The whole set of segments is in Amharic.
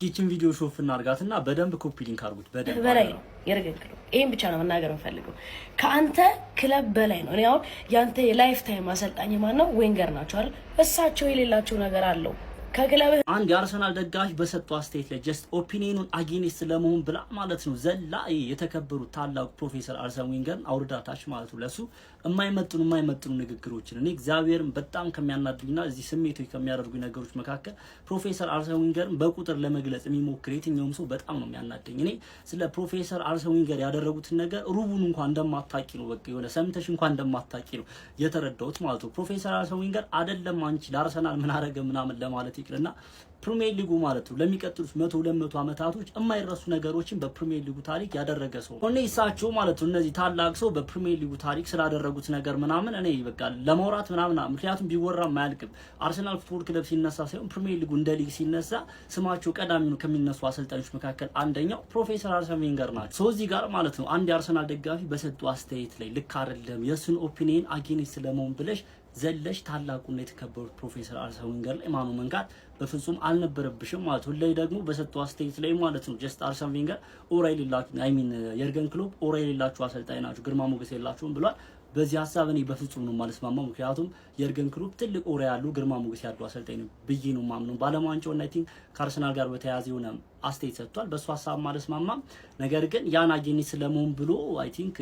ይችን ቪዲዮ ሾፍ እናርጋትና በደንብ ኮፒ ሊንክ አርጉት። በደንብ በላይ ነው የረገንክለው። ይሄን ብቻ ነው መናገር ፈልገው። ከአንተ ክለብ በላይ ነው። እኔ አሁን ያንተ የላይፍ ታይም አሰልጣኝ ማን ነው? ዌንገር ናቸው አይደል? እሳቸው የሌላቸው ነገር አለው ከክለብ። አንድ የአርሰናል ደጋፊ በሰጠው አስተያየት ላይ ጀስት ኦፒኒየኑን አጌንስት ስለመሆን ብላ ማለት ነው ዘላ የተከበሩት ታላቁ ፕሮፌሰር አርሰን ዌንገርን አውርዳታች ማለት ነው ለሱ የማይመጥኑ ንግግሮችን እኔ እግዚአብሔርን በጣም ከሚያናድዱና እዚህ ስሜቶች ከሚያደርጉ ነገሮች መካከል ፕሮፌሰር አርሰን ዌንገርን በቁጥር ለመግለጽ የሚሞክር የትኛውም ሰው በጣም ነው የሚያናደኝ። እኔ ስለ ፕሮፌሰር አርሰን ዌንገር ያደረጉትን ነገር ሩቡን እንኳን እንደማታቂ ነው በቃ የሆነ ሰምተሽ እንኳን እንደማታቂ ነው የተረዳሁት ማለት ነው። ፕሮፌሰር አርሰን ዌንገር አይደለም አንቺ ለአርሰናል ምን አረገ ምናምን ለማለት ይቅርና ፕሪሚየር ሊጉ ማለት ነው ለሚቀጥሉት 100-200 አመታቶች የማይረሱ ነገሮችን በፕሪሚየር ሊጉ ታሪክ ያደረገ ሰው ነው። እሳቸው ማለት ነው እነዚህ ታላቅ ሰው በፕሪሚየር ሊጉ ታሪክ ስላደረጉት ነገር ምናምን እኔ በቃ ለማውራት ምናምን ምክንያቱም ቢወራ ማያልቅም። አርሰናል ፉትቦል ክለብ ሲነሳ ሳይሆን ፕሪሚየር ሊጉ እንደ ሊግ ሲነሳ ስማቸው ቀዳሚ ነው ከሚነሱ አሰልጣኞች መካከል አንደኛው ፕሮፌሰር አርሰን ዌንገር ናቸው። ሰው እዚህ ጋር ማለት ነው አንድ የአርሰናል ደጋፊ በሰጡ አስተያየት ላይ ልክ አይደለም የሱን ኦፒኒየን አጌንስት ስለመሆን ብለሽ ዘለሽ ታላቁና የተከበሩት ፕሮፌሰር አርሰን ዌንገር ላይ ማኑ መንካት በፍጹም አልነበረብሽም ማለት ነው። ላይ ደግሞ በሰጠው አስተያየት ላይ ማለት ነው ጀስት አርሰን ዌንገር ኦራ የሌላችሁ የርገን ክሎፕ ኦራ የሌላችሁ አሰልጣኝ ናችሁ፣ ግርማ ሞገስ የላችሁም ብሏል። በዚህ ሀሳብ እኔ በፍጹም ነው የማልስማማው። ምክንያቱም የርገን ክሎፕ ትልቅ ኦራ ያለው ግርማ ሞገስ ያለው አሰልጣኝ ነው ብዬ ነው ማምነው። ባለም ዋንጫው እና አይ ቲንክ ከአርሰናል ጋር በተያያዘ የሆነ አስተያየት ሰጥቷል። በሱ ሀሳብ ማልስማማም። ነገር ግን ያን አጌንስት ስለመሆን ብሎ አይ ቲንክ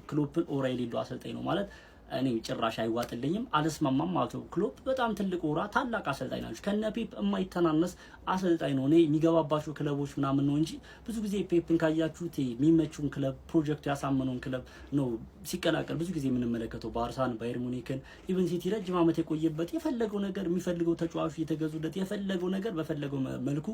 ክሎፕን ኦራ የሌለው አሰልጣኝ ነው ማለት እኔ ጭራሽ አይዋጥልኝም፣ አልስማማም ማለት ነው። ክሎፕ በጣም ትልቅ ኦራ ታላቅ አሰልጣኝ ናቸው። ከነ ፔፕ የማይተናነስ አሰልጣኝ ነው። እኔ የሚገባባቸው ክለቦች ምናምን ነው እንጂ ብዙ ጊዜ ፔፕን ካያችሁት የሚመቹን ክለብ ፕሮጀክቱ ያሳመነውን ክለብ ነው ሲቀላቀል ብዙ ጊዜ የምንመለከተው። ባርሳን፣ ባየር ሙኒክን፣ ኢቭን ሲቲ ረጅም ዓመት የቆየበት የፈለገው ነገር የሚፈልገው ተጫዋቹ የተገዙለት የፈለገው ነገር በፈለገው መልኩ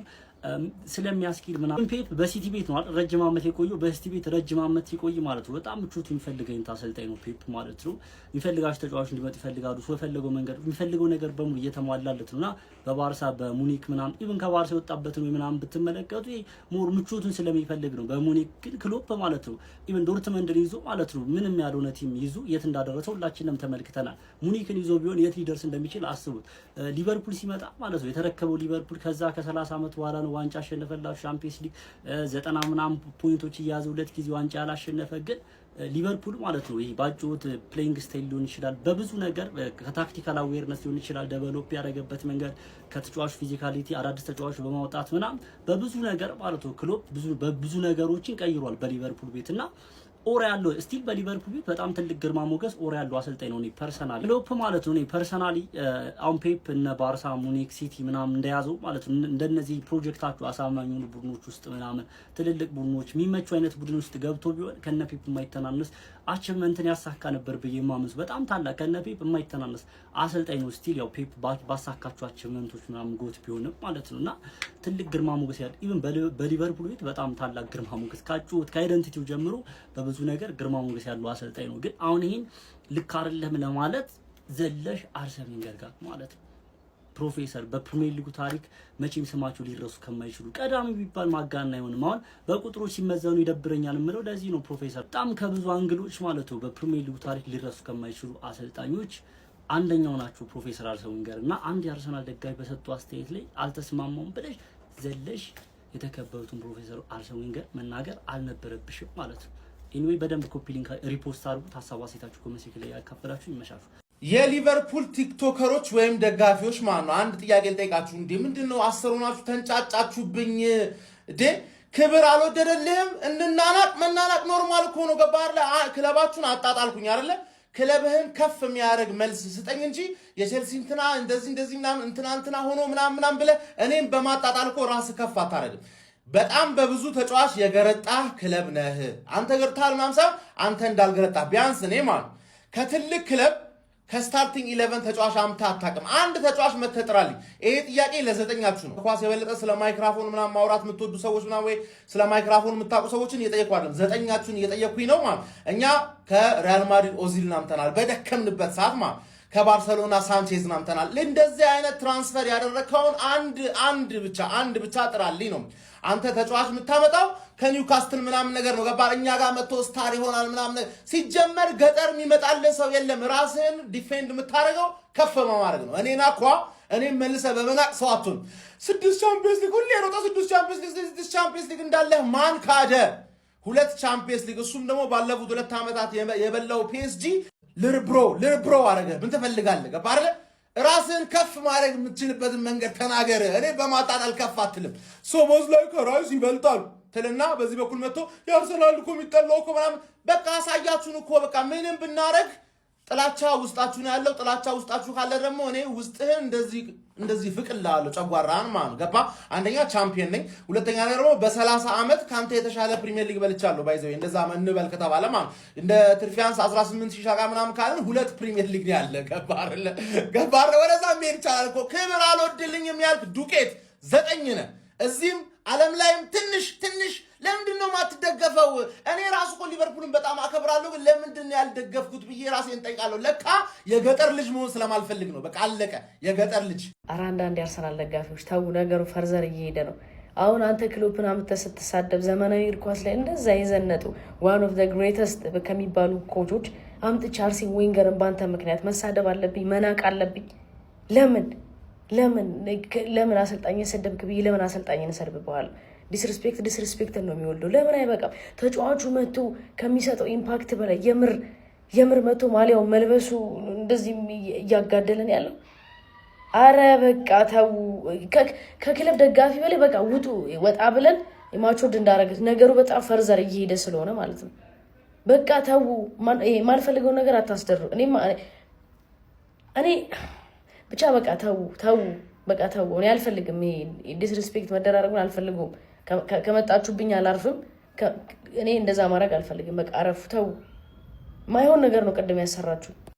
ስለሚያስኪድ ምናምን ፔፕ በሲቲ ቤት ነው ረጅም ዓመት የቆየው። በሲቲ ቤት ረጅም ዓመት ሲቆይ ማለት ነው በጣም ምቾት የሚፈልገኝ አሰልጣኝ ነው ፔፕ ማለት ነው። የሚፈልጋቸው ተጫዋቾች እንዲመጡ ይፈልጋሉ። ስለፈለገው መንገድ የሚፈልገው ነገር በሙሉ እየተሟላለት ነውና በባርሳ በሙኒክ ምናምን ኢቭን ከባርሳ የወጣበትን ወይ ምናምን ብትመለከቱ ሞር ምቾቱን ስለሚፈልግ ነው። በሙኒክ ግን ክሎፕ ማለት ነው ኢቭን ዶርትመንድን ይዞ ማለት ነው ምንም ያልሆነ ቲም ይዞ የት እንዳደረሰው ሁላችንም ተመልክተናል። ሙኒክን ይዞ ቢሆን የት ሊደርስ እንደሚችል አስቡት። ሊቨርፑል ሲመጣ ማለት ነው የተረከበው ሊቨርፑል ከዛ ከ30 አመት በኋላ ነው ዋንጫ አሸነፈላችሁ። ቻምፒየንስ ሊግ 90 ምናምን ፖይንቶች እያዘ ሁለት ጊዜ ዋንጫ ያላሸነፈ ግን ሊቨርፑል ማለት ነው። ይሄ ባጭውት ፕሌይንግ ስታይል ሊሆን ይችላል፣ በብዙ ነገር ከታክቲካል አዌርነስ ሊሆን ይችላል፣ ዴቨሎፕ ያደረገበት መንገድ ከተጫዋች ፊዚካሊቲ አዳዲስ ተጫዋች በማውጣት ምናምን በብዙ ነገር ማለት ነው ክሎፕ በብዙ ነገሮችን ቀይሯል በሊቨርፑል ቤትና ኦራ ያለው ስቲል በሊቨርፑል ቤት በጣም ትልቅ ግርማ ሞገስ ኦራ ያለው አሰልጣኝ ነው። ፐርሰናሊ ክሎፕ ማለት ነው ፐርሰናሊ አሁን ፔፕ እና ባርሳ፣ ሙኒክ፣ ሲቲ ምናምን እንደያዘው ማለት ነው እንደነዚህ ፕሮጀክታቸው አሳማኝ የሆኑ ቡድኖች ውስጥ ምናምን ትልልቅ ቡድኖች የሚመቹ አይነት ቡድን ውስጥ ገብቶ ቢሆን ከነ ፔፕ የማይተናነስ አቺቭመንትን ያሳካ ነበር ብዬ ማምንስ በጣም ታላቅ ከነ ፔፕ የማይተናነስ አሰልጣኝ ነው። ስቲል ያው ፔፕ ባሳካቸው አቺቭመንቶች ምናምን ጎት ቢሆንም ማለት ነውና ትልቅ ግርማ ሞገስ ያለው ኢቭን በሊቨርፑል ቤት በጣም ታላቅ ግርማ ሞገስ ካጩት ከአይደንቲቲው ጀምሮ በብዙ ነገር ግርማ ሞገስ ያለው አሰልጣኝ ነው። ግን አሁን ይሄን ልክ አይደለም ለማለት ዘለሽ አርሰን ዌንገር ጋር ማለት ነው ፕሮፌሰር በፕሪሚየር ሊጉ ታሪክ መቼም ስማቸው ሊረሱ ከማይችሉ ቀዳሚ ቢባል ማጋነን አይሆንም። አሁን በቁጥሮች ሲመዘኑ ይደብረኛል የምለው ለዚህ ነው። ፕሮፌሰር በጣም ከብዙ አንግሎች ማለት ነው በፕሪሚየር ሊጉ ታሪክ ሊረሱ ከማይችሉ አሰልጣኞች አንደኛው ናቸው ፕሮፌሰር አርሰን ዌንገር እና አንድ የአርሰናል ደጋፊ በሰጡ አስተያየት ላይ አልተስማማውም ብለሽ ዘለሽ የተከበሩትን ፕሮፌሰር አርሰን ዌንገር መናገር አልነበረብሽም ማለት ነው። ኢንዌይ በደንብ ኮፒ ሊንክ ሪፖስት አድርጉ። ሀሳብ አስተያየታችሁ ኮሜንት ላይ ያካፈላችሁ ይመሻችሁ። የሊቨርፑል ቲክቶከሮች ወይም ደጋፊዎች ማለት ነው አንድ ጥያቄ ልጠይቃችሁ። እንዴ ምንድነው አሰሩናችሁ ተንጫጫችሁብኝ? እንዴ ክብር አልወደደልህም? እንናናቅ መናናቅ ኖርማል እኮ ነው። ገባህ አይደል? ክለባችሁን አጣጣልኩኝ አይደለ? ክለብህን ከፍ የሚያደርግ መልስ ስጠኝ እንጂ የቼልሲ እንትና እንደዚህ ምናምን እንትና ሆኖ ምናምን ብለህ እኔም በማጣጣል እኮ ራስህ ከፍ አታረግም። በጣም በብዙ ተጫዋች የገረጣህ ክለብ ነህ አንተ። ገርታል ማምሳ አንተ እንዳልገረጣህ ቢያንስ እኔ ማለት ከትልቅ ክለብ ከስታርቲንግ 11 ተጫዋች አምታ አታውቅም። አንድ ተጫዋች መተጥራልኝ። ይሄ ጥያቄ ለዘጠኛችሁ ነው። ኳስ የበለጠ ስለ ማይክሮፎን ምናምን ማውራት የምትወዱ ሰዎች ምናምን ወይ ስለ ማይክሮፎን የምታውቁ ሰዎችን እየጠየቁ አይደለም፣ ዘጠኛችሁን እየጠየኩኝ ነው ማለት። እኛ ከሪያል ማድሪድ ኦዚል ናምተናል በደከምንበት ሰዓት ማለት ከባርሰሎና ሳንቼዝ ናምተናል። እንደዚህ አይነት ትራንስፈር ያደረከውን አንድ ብቻ ጥራልኝ ነው። አንተ ተጫዋች የምታመጣው ከኒውካስትል ምናምን ነገር ነው። ገባህ? እኛ ጋር መጥቶ ስታር ይሆናል ምናምን። ሲጀመር ገጠር የሚመጣልን ሰው የለም። ራስህን ዲፌንድ የምታደርገው ከፍ በማድረግ ነው። እኔና እኔ መልሰ በመናቅ ሰው አትሁን። 6 ቻምፒየንስ ሊግ ሁሌ ሮጣ 6 ቻምፒየንስ ሊግ እንዳለህ ማን ካደ? 2 ቻምፒየንስ ሊግ እሱም ደግሞ ባለፉት 2 ዓመታት የበላው ፒኤስጂ ልርብሮ አረገ። ምን ትፈልጋለህ? ገባ አይደል? ራስን ከፍ ማድረግ የምትችልበትን መንገድ ተናገር። እኔ በማጣጣል ከፍ አትልም። ሶቦዝ ላይ ከራይስ ይበልጣል ትልና በዚህ በኩል መጥቶ የአርሰናል እኮ የሚጠላው እኮ ምናምን በቃ አሳያችሁን እኮ በቃ ምንም ብናረግ ጥላቻ ውስጣችሁ ነው ያለው። ጥላቻ ውስጣችሁ ካለ ደግሞ እኔ ውስጥህን እንደዚህ ፍቅልሃለሁ ጨጓራህን ማለት ነው። ገባ? አንደኛ ቻምፒየን ነኝ፣ ሁለተኛ ደግሞ በ30 ዓመት ካንተ የተሻለ ፕሪሚየር ሊግ በልቻለሁ። ባይዘው እንደዛ እንበል ከተባለ ማለት እንደ ትርፊያንስ 18000 ሻጋ ምናምን ካለን 2 ፕሪሚየር ሊግ ነው ያለ። ገባ አይደለ? ወደዛ ምን ይቻላል እኮ ክብር አልወድልኝም ያልክ ዱቄት 9 ነህ። እዚህም ዓለም ላይም ትንሽ ለምንድን ነው ማትደገፈው? እኔ ራሱ እኮ ሊቨርፑልን በጣም አከብራለሁ፣ ግን ለምንድን ነው ያልደገፍኩት ብዬ ራሴን ጠይቃለሁ። ለካ የገጠር ልጅ መሆን ስለማልፈልግ ነው። በቃ አለቀ። የገጠር ልጅ። ኧረ አንዳንድ የአርሰናል ደጋፊዎች ተው፣ ነገሩ ፈርዘር እየሄደ ነው። አሁን አንተ ክሎፕን አምጥተህ ስትሳደብ ዘመናዊ እግር ኳስ ላይ እንደዛ የዘነጡ ዋን ኦፍ ዘ ግሬተስት ከሚባሉ ኮቾች አምጥቼ አርሴን ዌንገርን ባንተ ምክንያት መሳደብ አለብኝ? መናቅ አለብኝ? ለምን አሰልጣኝ ሰደብክ ብዬ ለምን አሰልጣኝን እሰድብብሃለሁ? ዲስሪስፔክት ነው የሚወልደው። ለምን አይበቃም? ተጫዋቹ መጥቶ ከሚሰጠው ኢምፓክት በላይ የምር መጥቶ ማሊያውን መልበሱ እንደዚህ እያጋደለን ያለው። አረ በቃ ተው። ከክለብ ደጋፊ በላይ በቃ ውጡ፣ ወጣ ብለን ማቾድ እንዳረገት ነገሩ በጣም ፈርዘር እየሄደ ስለሆነ ማለት ነው። በቃ ተው። ማልፈልገው ነገር አታስደርጉ። እኔ ብቻ በቃ ተው። በቃ ተው። እኔ አልፈልግም። ዲስሪስፔክት መደራረጉን አልፈልገውም። ከመጣችሁብኝ አላርፍም። እኔ እንደዛ ማድረግ አልፈልግም። በቃ አረፉ። ተው። ማይሆን ነገር ነው ቅድም ያሰራችሁ።